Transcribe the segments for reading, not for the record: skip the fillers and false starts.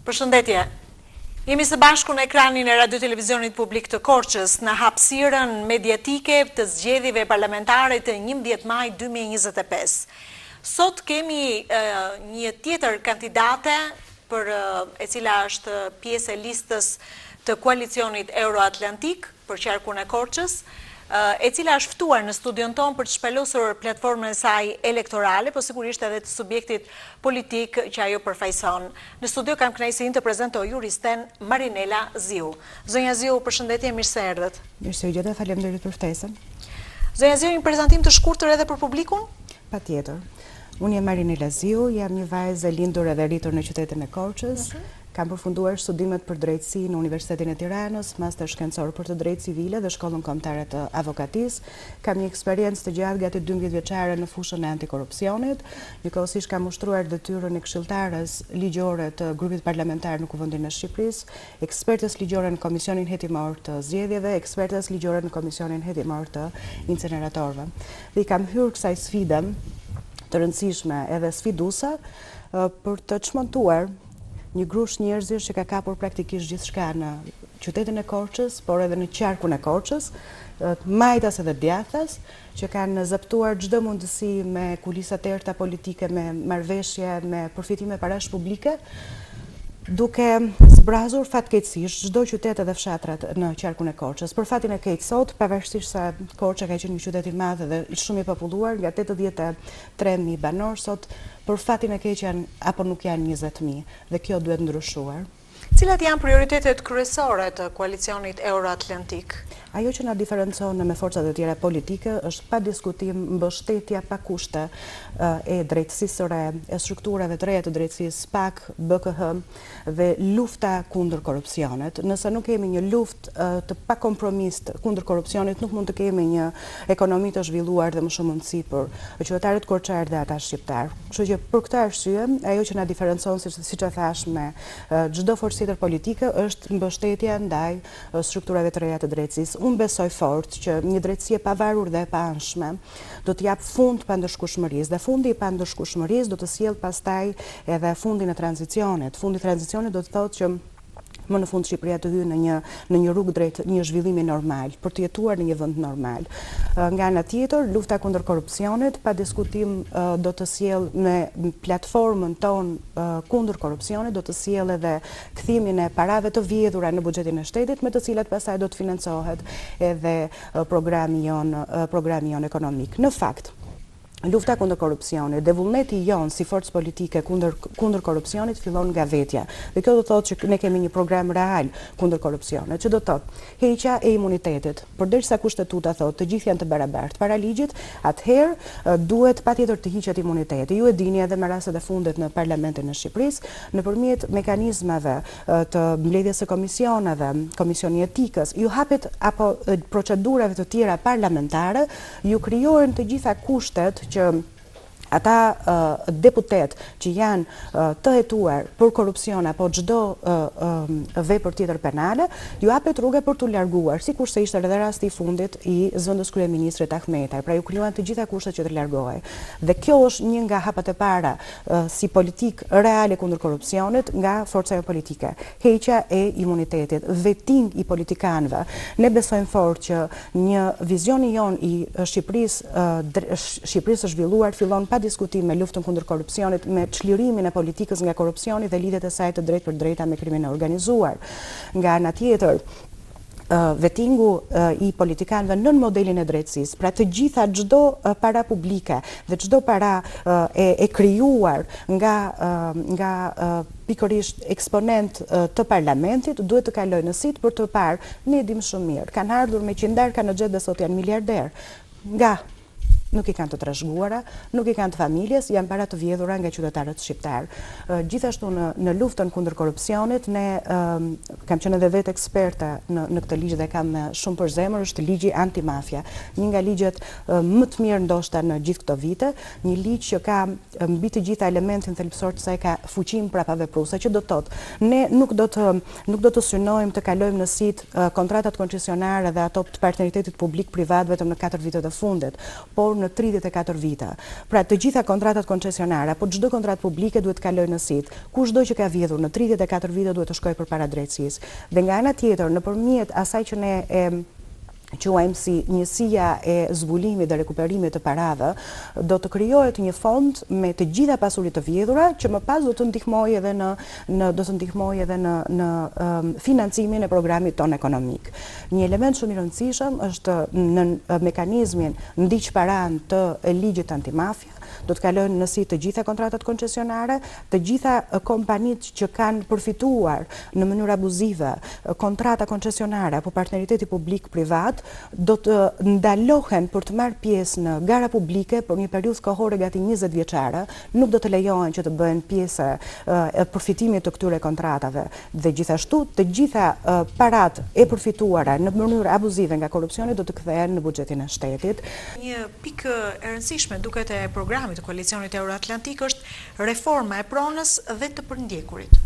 Përshëndetje. Jemi së bashku në ekranin e Radio Televizionit Publik të Korçës në hapësirën mediatike të zgjedhjeve parlamentare të 11 maj 2025. Sot kemi një tjetër kandidate për e cila është pjesë e listës të koalicionit Euroatlantik për qarkun e Korçës, e cila është ftuar në studion ton për të shpalosur platformën e saj elektorale, po sigurisht edhe të subjektit politik që ajo përfaqëson. Në studio kam kënaqësinë të prezantoj juristen Marinela Ziu. Zonja Ziu, përshëndetje, mirë se erdhët. Mirë se u gjeta, faleminderit për ftesën. Zonja Ziu, një prezantim të shkurtër edhe për publikun? Patjetër. Unë jam Marinela Ziu, jam një vajzë e lindur edhe rritur në qytetin e Korçës. Kam përfunduar studimet për drejtësi në Universitetin e Tiranës, master shkencor për të drejtë civile dhe shkollën kombëtare të avokatisë. Kam një eksperiencë të gjatë gati 12 vjeçare në fushën e antikorrupsionit. Njëkohësisht kam ushtruar detyrën e këshilltares ligjore të grupit parlamentar në Kuvendin e Shqipërisë, ekspertës ligjore në Komisionin Hetimor të Zgjedhjeve, ekspertës ligjore në Komisionin Hetimor të Incineratorëve. Dhe kam hyrë kësaj sfide të rëndësishme edhe sfiduese për të çmontuar një grush njerëzish që ka kapur praktikisht gjithçka në qytetin e Korçës, por edhe në qarkun e Korçës, majtas edhe djathtas, që kanë zaptuar çdo mundësi me kulisa të errta politike, me marrëveshje, me përfitime parash publike, duke zbrazur fatkeqësisht çdo qytet edhe fshatrat në qarkun e Korçës. Për fatin e keq sot, pavarësisht se Korça ka qenë një qytet i madh dhe shumë i populluar, nga 83.000 banor, sot për fatin e keq janë apo nuk janë 20.000 dhe kjo duhet ndryshuar. Cilat janë prioritetet kryesore të koalicionit Euroatlantik? Ajo që na diferencon me forcat e tjera politike është pa diskutim mbështetja pa kushte e drejtësisë së re, e strukturave të reja të drejtësisë, PAK, BKH dhe lufta kundër korrupsionit. Nëse nuk kemi një luftë të pakompromist kundër korrupsionit, nuk mund të kemi një ekonomi të zhvilluar dhe më shumë mundësi për qytetarët korçar dhe ata shqiptar. Kështu që për këtë arsye, ajo që na diferencon, siç e thash, me çdo forcë tjetër politike është mbështetja ndaj strukturave të reja të drejtësisë. Unë besoj fort që një drejtësi e pavarur dhe e paanshme do të jap fund pandërshkueshmërisë dhe fundi i pandërshkueshmërisë do të sjellë pastaj edhe fundin e tranzicionit. Fundi i tranzicionit do të thotë që më në fund Shqipëria të hyjë në një rrugë drejt një zhvillimi normal, për të jetuar në një vend normal. Nga ana tjetër, lufta kundër korrupsionit pa diskutim do të sjellë me platformën tonë kundër korrupsionit, do të sjellë edhe kthimin e parave të vjedhura në buxhetin e shtetit, me të cilat pastaj do të financohet edhe programi jon ekonomik. Në fakt, lufta kundër korrupsionit dhe vullneti jon si forcë politike kundër korrupsionit fillon nga vetja. Dhe kjo do të thotë që ne kemi një program real kundër korrupsionit, që do të thotë heqja e imunitetit. Përderisa kushtetuta thotë të gjithë janë të barabartë para ligjit, atëherë duhet patjetër të hiqet imuniteti. Ju e dini edhe me rastet e fundit në Parlamentin e Shqipërisë, nëpërmjet mekanizmave të mbledhjes së komisioneve, komisioni etikës, ju hapet apo procedurave të tjera parlamentare, ju krijohen të gjitha kushtet që ata deputet që janë të hetuar për korrupsion apo çdo vepër tjetër penale, ju hapet rruga për t'u larguar, sikurse ishte edhe rasti i fundit i zëvendës kryeministrit Ahmetaj. Pra ju krijuan të gjitha kushtet që të largohej. Dhe kjo është një nga hapat e para si politik reale kundër korrupsionit nga forca politike. Heqja e imunitetit, veting i politikanëve. Ne besojmë fort që një vizioni jon i Shqipërisë së zhvilluar fillon pa diskutim me luftën kundër korrupsionit, me çlirimin e politikës nga korrupsioni dhe lidhjet e saj të drejtë për drejta me krimin e organizuar. Nga ana tjetër, vetingu i politikanëve nën modelin e drejtësisë, pra të gjitha çdo para publike dhe çdo para e krijuar nga pikërisht eksponent të parlamentit duhet të kalojë në sit për të parë, ne dim shumë mirë, kanë ardhur me qindar, kanë në xhep dhe sot janë miliarder. Nga nuk i kanë të trashëguara, nuk i kanë të familjes, janë para të vjedhura nga qytetarët shqiptar. Gjithashtu në luftën kundër korrupsionit, ne kam qenë edhe vetë eksperte në këtë ligj dhe kam shumë për zemër, është ligji antimafia. Një nga ligjet më të mirë ndoshta në gjithë këto vite, një ligj që ka mbi të gjitha elementin thelbësor të saj ka fuqinë prapavepruese, që do të thotë, ne nuk do të synojmë të kalojmë në sit kontratat koncesionare dhe ato të partneritetit publik-privat vetëm në 4 vitet e fundit, por në 34 vite. Pra të gjitha kontratat koncesionare, apo çdo kontratë publike duhet të kalojë në sit. Kushdo që ka vjedhur në 34 vite duhet të shkojë përpara drejtësisë. Dhe nga ana tjetër, nëpërmjet asaj që ne quajmë si njësia e zbulimit dhe rekuperimit të parave, do të krijohet një fond me të gjitha pasurit të vjedhura që më pas do të ndihmojë edhe në financimin e programit ton ekonomik. Një element shumë i rëndësishëm është në mekanizmin ndiq paran të ligjit antimafia, do të kalojnë në sit të gjitha kontratat koncesionare, të gjitha kompanit që kanë përfituar në mënyrë abuzive kontrata koncesionare apo partneriteti publik-privat, do të ndalohen për të marrë pjesë në gara publike për një periudhë kohore gati 20 vjeçare, nuk do të lejohen që të bëhen pjesë e përfitimit të këtyre kontratave. Dhe gjithashtu, të gjitha parat e përfituara në mënyrë abuzive nga korrupsioni do të kthehen në buxhetin e shtetit. Një pikë e rëndësishme duket e programit të koalicionit Euroatlantik është reforma e pronës dhe të përndjekurit.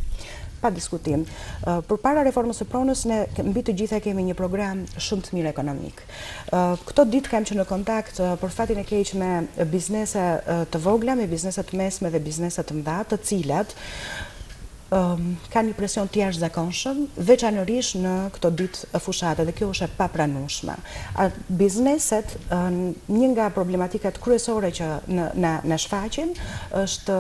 Pa diskutim. Përpara reformës së pronës, ne mbi të gjitha kemi një program shumë të mirë ekonomik. Këto ditë kam qenë në kontakt për fatin e keq me biznese të vogla, me biznese të mesme dhe biznese të mëdha, të cilat ka një presion të jashtëzakonshëm, veçanërisht në këto ditë fushate, dhe kjo është e papranueshme. Bizneset, një nga problematikat kryesore që na shfaqin është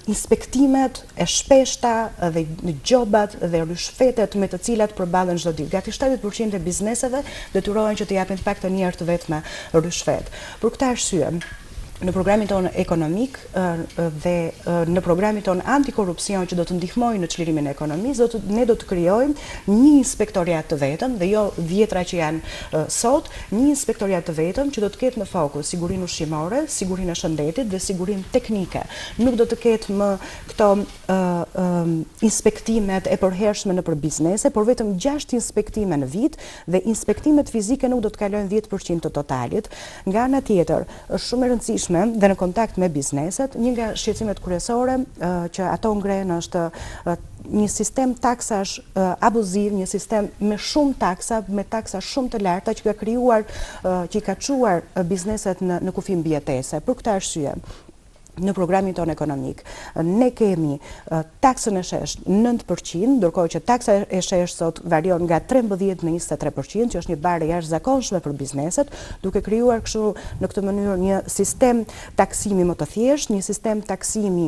inspektimet e shpeshta dhe gjobat dhe rishfetet me të cilat përballen çdo ditë. Gati 70% e bizneseve detyrohen që të japin të paktën një herë të vetme rishfet. Për këtë arsye, në programin tonë ekonomik dhe në programin tonë antikorrupsion që do të ndihmojë në çlirimin e ekonomisë, ne do të krijojmë një inspektoriat të vetëm dhe jo 10 që janë sot, një inspektoriat të vetëm që do të ketë në fokus sigurinë ushqimore, sigurinë e shëndetit dhe sigurinë teknike. Nuk do të ketë më këto inspektimet e përhershme nëpër biznese, por vetëm 6 inspektime në vit dhe inspektimet fizike nuk do të kalojnë 10% të totalit. Nga ana tjetër, është shumë e rëndësishme dhe në kontakt me bizneset, një nga shqetësimet kryesore që ato ngrenë është një sistem taksash abuziv, një sistem me shumë taksa, me taksa shumë të larta që i ka çuar bizneset në kufi mbijetese. Për këtë arsye, në programin tonë ekonomik, ne kemi taksën e shesh 9%, ndërkohë që taksa e shesh sot varion nga 13 në 23%, që është një barë jashtëzakonshme për bizneset, duke krijuar kështu në këtë mënyrë një sistem taksimi më të thjeshtë, një sistem taksimi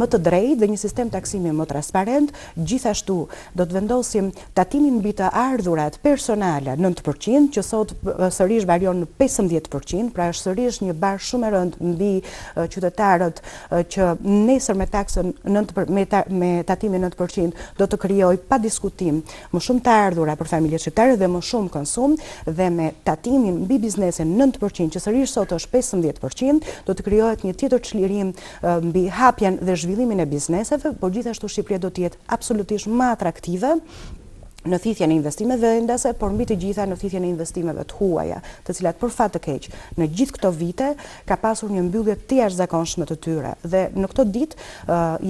më të drejtë dhe një sistem taksimi më transparent. Gjithashtu do të vendosim tatimin mbi të ardhurat personale 9%, që sot sërish varion në 15%, pra është sërish një barë shumë e rëndë mbi qytetarët që nesër me taksën me tatimin 9% do të krijojë pa diskutim më shumë të ardhura për familjet shqiptare dhe më shumë konsum, dhe me tatimin mbi biznesin 9% që sërish sot është 15%, do të krijohet një tjetër çlirim mbi hapjen dhe zhvillimin e bizneseve, por gjithashtu Shqipëria do të jetë absolutisht më atraktive në thithjen e investimeve vendase, por mbi të gjitha në thithjen e investimeve të huaja, të cilat për fat të keq në gjithë këto vite ka pasur një mbyllje të jashtëzakonshme të tyre. Dhe në këto ditë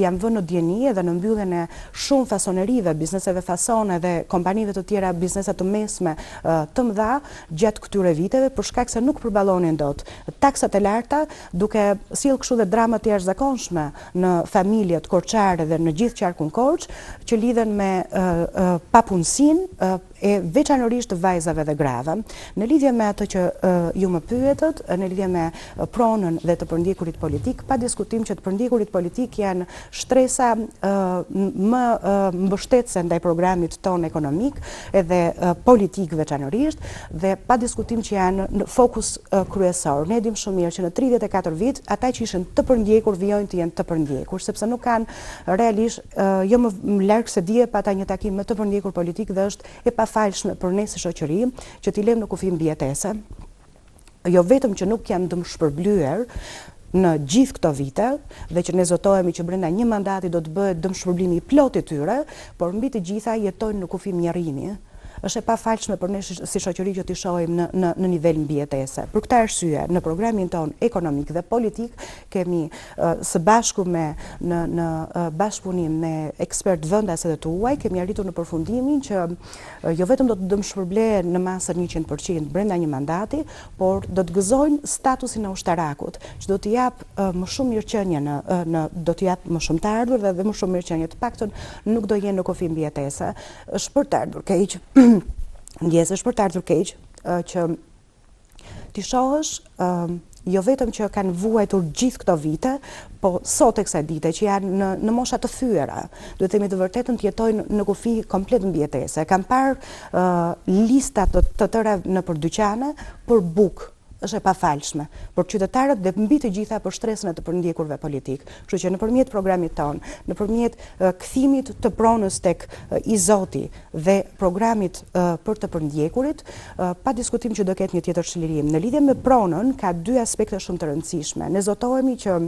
jam vënë në dieni edhe në mbylljen e shumë fasonerive, bizneseve fasone dhe kompanive të tjera, biznese të mesme të mëdha gjatë këtyre viteve, për shkak se nuk përballonin dot taksat e larta, duke sjellë kështu dhe drama të jashtëzakonshme në familjet korçare dhe në gjithë qarkun Korç, që lidhen me papunësinë e veçanërisht të vajzave dhe grave. Në lidhje me atë që ju më pyetët, në lidhje me pronën dhe të përndjekurit politik, pa diskutim që të përndjekurit politik janë shtresa më mbështetëse ndaj programit ton ekonomik edhe politik veçanërisht, dhe pa diskutim që janë në fokus kryesor. Ne dim shumë mirë që në 34 vit ata që ishin të përndjekur vijojnë të jenë të përndjekur, sepse nuk kanë realisht jo më larg se dje pa ata një takim me të përndjekur politik, dhe është e pafalshme për ne si shoqëri që t'i lëmë në kufi mbijetese, jo vetëm që nuk janë dëmshpërblyer në gjithë këto vite dhe që ne zotohemi që brenda një mandati do të bëhet dëmshpërblimi i plotë i tyre, por mbi të gjitha jetojnë në kufi mjerimi është e pafalshme për ne si shoqëri që t'i shohim në nivel mbijetese. Për këtë arsye, në programin ton ekonomik dhe politik kemi së bashku në bashkëpunim me ekspert vendase dhe të huaj, kemi arritur në përfundimin që jo vetëm do të dëmshpërblehen në masën 100% brenda një mandati, por do të gëzojnë statusin e ushtarakut, që do t'i jap më shumë mirëqenie do t'i jap më shumë të ardhur dhe më shumë mirëqenie, të paktën nuk do jenë në kufi mbijetese. Është për të ardhur keq. Ndjes është për të ardhur keq që ti shohësh jo vetëm që kanë vuajtur gjithë këto vite, po sot e kësaj dite që janë në mosha të thyera, duhet themi të vërtetën të jetojnë në kufi komplet mbijetese. Kam parë lista të tëra nëpër dyqane për bukë. Është e pafalshme, por qytetarët dhe mbi të gjitha për shtresën e të përndjekurve politik. Kështu që nëpërmjet programit ton, nëpërmjet kthimit të pronës tek i Zoti dhe programit për të përndjekurit, pa diskutim që do ketë një tjetër çlirim. Në lidhje me pronën ka dy aspekte shumë të rëndësishme. Ne zotohemi që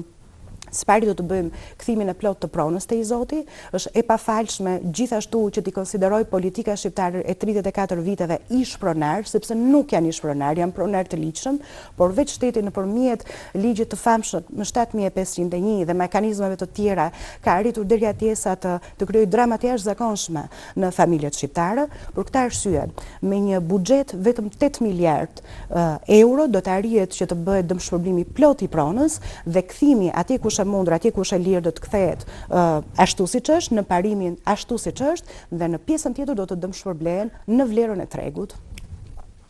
së pari do të bëjmë kthimin e plot të pronës te i Zoti, është e pafalshme gjithashtu që t'i konsideroj politika shqiptare e 34 viteve ish pronar, sepse nuk janë ish pronar, janë pronar të ligjshëm, por veç shteti nëpërmjet ligjit të famshëm në 7501 dhe mekanizmave të tjera ka arritur deri atje sa të krijojë drama të jashtëzakonshme në familjet shqiptare. Për këtë arsye, me një buxhet vetëm 8 miliard euro do të arrihet që të bëhet dëmshpërblimi plot i pronës dhe kthimi atje ku është e mundur, atje ku është e lirë do të kthehet ashtu siç është, në parimin ashtu siç është dhe në pjesën tjetër do të dëmshpërblehen në vlerën e tregut.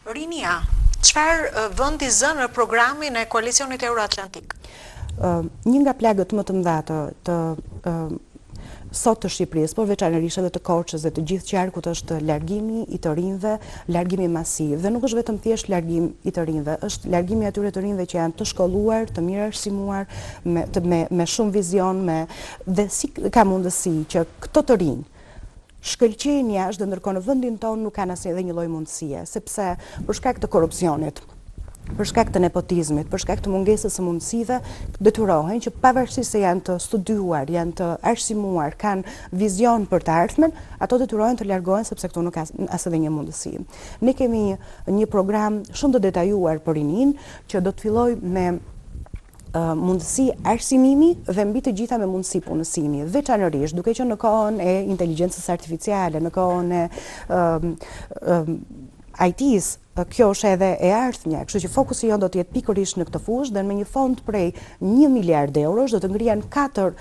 Rinia, çfarë vendi zë në programin e koalicionit Euroatlantik? Një nga plagët më të mëdha të sot të Shqipërisë, por veçanërisht edhe të Korçës dhe të gjithë qarkut është largimi i të rinjve, largimi masiv. Dhe nuk është vetëm thjesht largim i të rinjve, është largimi atyre të rinjve që janë të shkolluar, të mirë arsimuar, me shumë vizion, dhe si ka mundësi që këto të rinj shkëlqejnë jashtë dhe ndërkohë në vendin tonë nuk kanë asnjë një lloj mundësie, sepse për shkak të korrupsionit, për shkak të nepotizmit, për shkak të mungesës së mundësive, detyrohen që pavarësisht se janë të studiuar, janë të arsimuar, kanë vizion për të ardhmen, ato detyrohen të largohen sepse këtu nuk ka as edhe një mundësi. Ne kemi një program shumë të detajuar për rinin që do të fillojë me mundësi arsimimi dhe mbi të gjitha me mundësi punësimi, veçanërisht duke qenë në kohën e inteligjencës artificiale, në kohën e IT-s, kjo është edhe e ardhmja, kështu që fokusi jonë do të jetë pikërisht në këtë fushë dhe me një fond prej 1 miliard eurosh do të ngrihen 4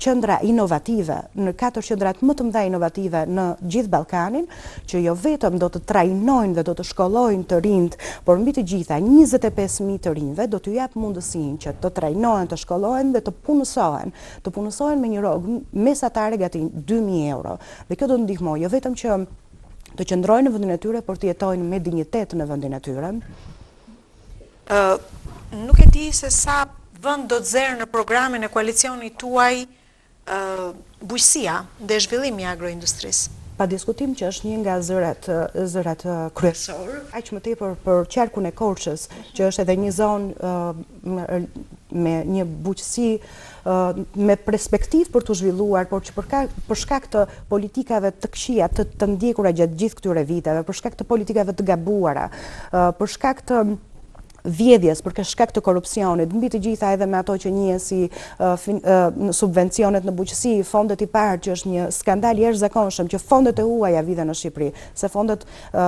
qendra inovative, në 4 qendrat më të mëdha inovative në gjithë Ballkanin, që jo vetëm do të trajnojnë dhe do të shkollojnë të rinjt, por mbi të gjitha 25.000 të rinjve do t'u jap mundësinë që të trajnohen, të shkollohen dhe të punësohen me një rrogë mesatare gati 2.000 euro. Dhe kjo do të ndihmojë jo vetëm që të qëndrojnë në vendin e tyre, por të jetojnë me dinjitet në vendin e tyre. Nuk e di se sa vend do të zerë në programin e koalicionit tuaj bujqësia dhe zhvillimi i agroindustrisë. Pa diskutim që është një nga zërat kryesor, aq më tepër për qarkun e Korçës, që është edhe një zonë me një bujqësi me perspektivë për të zhvilluar, por që për shkak të politikave të këqija, të ndjekura gjatë gjithë këtyre viteve, për shkak të politikave të gabuara, për shkak të vjedhjes për shkak të korrupsionit, mbi të gjitha edhe me ato që njihen si subvencionet në bujqësi, fondet i parë që është një skandal i jashtëzakonshëm që fondet e huaja vidhen në Shqipëri, se fondet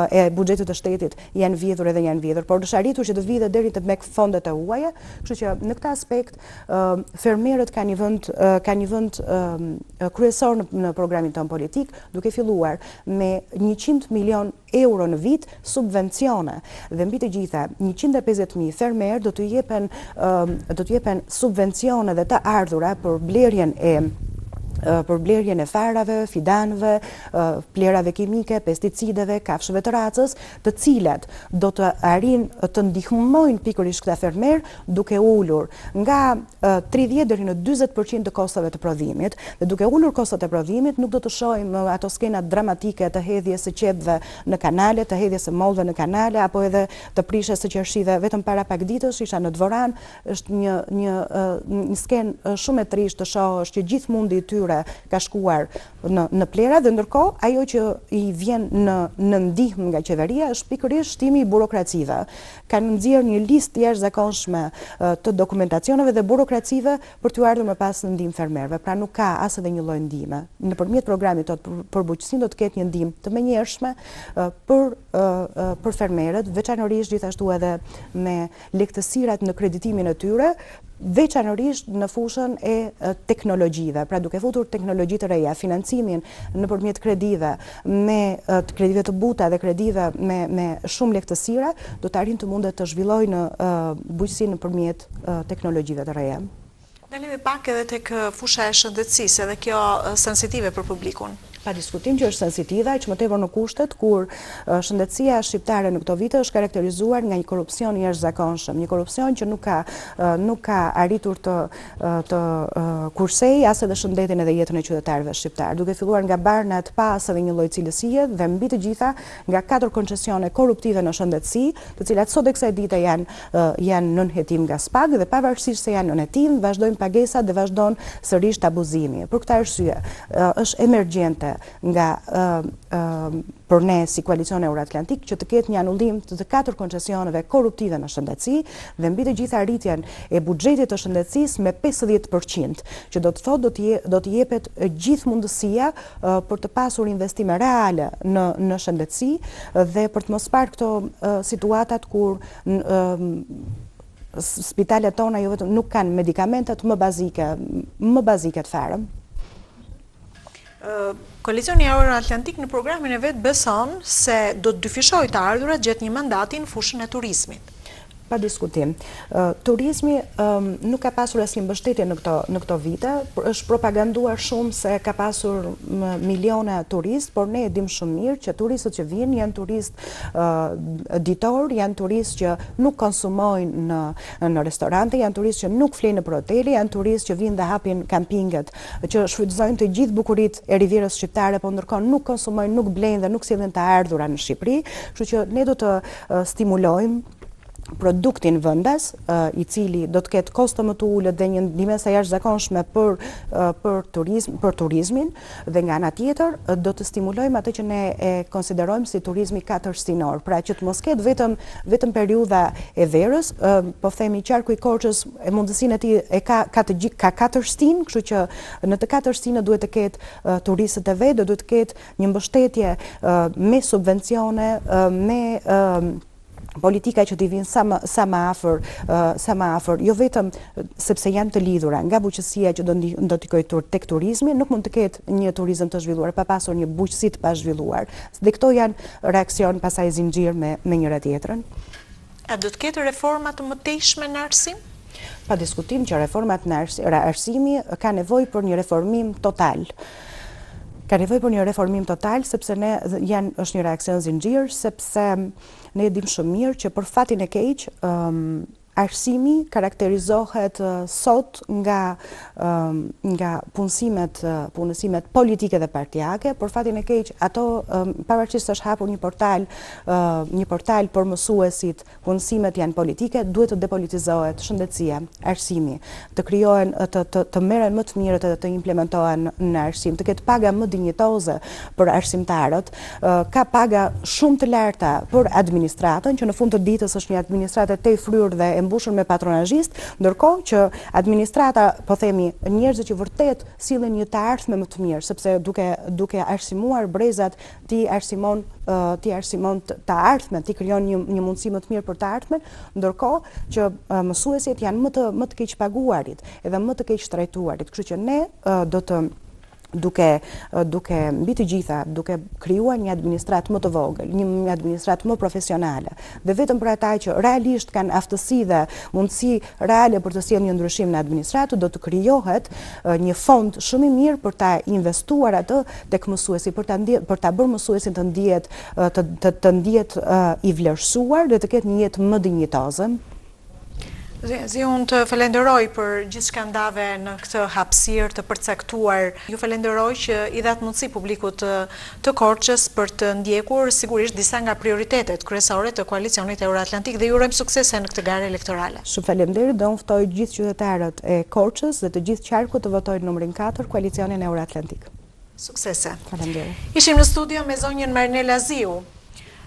e buxhetit të shtetit janë vjedhur, por është arritur që të vidhet deri tek fondet e huaja, kështu që në këtë aspekt fermerët kanë një vend kryesor në programin ton politik, duke filluar me 100 milion euro në vit subvencione dhe mbi të gjitha 150.000 fermer do t'u jepen subvencione dhe të ardhura për blerjen e farave, fidanëve, plerave kimike, pesticideve, kafshëve të racës, të cilat do të arrijnë të ndihmojnë pikërisht këta fermer duke ulur nga 30 deri në 40% të kostave të prodhimit, dhe duke ulur kostat e prodhimit nuk do të shohim ato skenat dramatike të hedhjes së qepëve në kanale, të hedhjes së mollëve në kanale, apo edhe të prishjes së qershive. Vetëm para pak ditësh isha në Dvoran, është një skenë shumë e trisht të shohësh që gjithë mundi i tyre shteteve ka shkuar në plera, dhe ndërkohë ajo që i vjen në ndihmë nga qeveria është pikërisht shtimi i burokracive. Kanë nxjerrë një listë jashtëzakonshme të dokumentacioneve dhe burokracive për t'u ardhur më pas në ndihmë fermerëve. Pra nuk ka as edhe një lloj ndihme. Nëpërmjet programit për bujqësinë do të ketë një ndihmë të menjëhershme për fermerët, veçanërisht gjithashtu edhe me lehtësirat në kreditimin e tyre, veçanërisht në fushën e teknologjive, pra duke futur teknologji të reja, financimin nëpërmjet kredive, me kredive të buta dhe kredive me shumë lehtësira, do të arrijnë të mundet të zhvillojnë bujqësinë nëpërmjet teknologjive të reja. Dalimi pak edhe tek fusha e shëndetësisë, edhe kjo sensitive për publikun. Pa diskutim që është sensitive, aq më tepër në kushtet kur shëndetësia shqiptare në këto vite është karakterizuar nga një korrupsion i jashtëzakonshëm, një korrupsion që nuk ka arritur të kursej as edhe shëndetin edhe jetën e qytetarëve shqiptar, duke filluar nga barnat pas edhe një lloj cilësie dhe mbi të gjitha nga 4 koncesione korruptive në shëndetësi, të cilat sot e kësaj dite janë nën hetim nga SPAG dhe pavarësisht se janë nën hetim, vazhdojnë pagesat dhe vazhdon sërish abuzimi. Për këtë arsye, është emergjente nga për ne si koalicion Euroatlantik që të ketë një anullim të 4 koncesioneve korruptive në shëndetësi dhe mbi të gjitha rritjen e buxhetit të shëndetësisë me 50%, që do të thotë do të jepet gjithë mundësia për të pasur investime reale në shëndetësi dhe për të mos parë këto situatat kur spitalet tona jo vetëm nuk kanë medikamentet më bazike të fare. Koalicioni Euroatlantik në programin e vet beson se do të dyfishojë të ardhurat gjatë një mandati në fushën e turizmit. Pa diskutim. Turizmi nuk ka pasur asnjë mbështetje në këto vite, është propaganduar shumë se ka pasur miliona turistë, por ne e dim shumë mirë që turistët që vinë janë turistë ditor, janë turistë që nuk konsumojnë në restorante, janë turistë që nuk flenë nëpër hotele, janë turistë që vinë dhe hapin kampinget, që shfrytëzojnë të gjithë bukuritë e rivierës shqiptare, por ndërkohë nuk konsumojnë, nuk blejnë dhe nuk sillen të ardhurat në Shqipëri, kështu që ne do të stimulojmë produktin vendas, i cili do të ketë kosto më të ulët dhe një ndihmë sa jashtëzakonshme për turizmin, dhe nga ana tjetër do të stimulojmë atë që ne e konsiderojmë si turizmi 4 shtinor, pra që të mos ketë vetëm periudha e verës, po themi qarku i Korçës e mundësinë e tij ka 4 shtinë, kështu që në të 4 shtinë duhet të ketë turistët e vet, duhet të ketë një mbështetje me subvencione, me politika që t'i vinë sa më afër, jo vetëm sepse janë të lidhura nga bujqësia që do t'i kojë tek turizmi, nuk mund të ketë një turizëm të zhvilluar pa pasur një bujqësi të pazhvilluar. Dhe këto janë reakcion pasaj zinxhir me njëra tjetrën. A do të ketë reforma të mëtejshme në arsim? Pa diskutim që reformat në arsimi ka nevojë për një reformim total. Ka nevojë për një reformim total, sepse është një reakcion zinxhir, sepse ne e dim shumë mirë që për fatin e keq, arsimi karakterizohet sot nga punësimet politike dhe partijake, por fatin e keq ato pavarësisht është hapur një portal për mësuesit, punësimet janë politike, duhet të depolitizohet shëndetësia, arsimi, të krijohen të merren më të mirët edhe të implementohen në arsim, të ketë paga më dinjitoze për arsimtarët, ka paga shumë të larta për administratën, që në fund të ditës është një administratë të fryrë dhe mbushur me patronazhist, ndërkohë që administrata, po themi, njerëzit që vërtet sillen një të ardhme më të mirë, sepse duke arsimuar brezat, ti arsimon të ardhmen, ti krijon një mundësi më të mirë për të ardhmen, ndërkohë që mësuesit janë më të keq paguarit, edhe më të keq trajtuarit, kështu që ne do të duke mbi të gjitha, duke krijuar një administratë më të vogël, një administratë më profesionale, dhe vetëm për ata që realisht kanë aftësi dhe mundësi reale për të sjellë një ndryshim në administratë, do të krijohet një fond shumë i mirë për ta investuar atë tek mësuesi, për ta bërë mësuesin të ndihet i vlerësuar dhe të ketë një jetë më dinjitoze. Zi, unë të falenderoj për gjithë shka ndave në këtë hapësirë të përcaktuar. Ju falenderoj që i dhatë mundësi publikut të Korçës për të ndjekur sigurisht disa nga prioritetet kryesore të koalicionit Euroatlantik dhe ju urojmë suksese në këtë garë elektorale. Shumë falenderit dhe unë ftoj gjithë qytetarët e Korçës dhe të gjithë qarku të votojnë numrin 4 koalicionin Euroatlantik. Suksese. Falenderit. Ishim në studio me zonjën Marinela Ziu,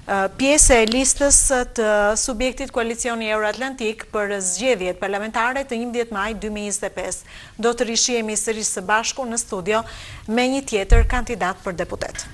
pjesë e listës të subjektit koalicioni Euroatlantik për zgjedhjet parlamentare të 11 maj 2025. Do të rishihemi sërish së bashku në studio me një tjetër kandidat për deputet.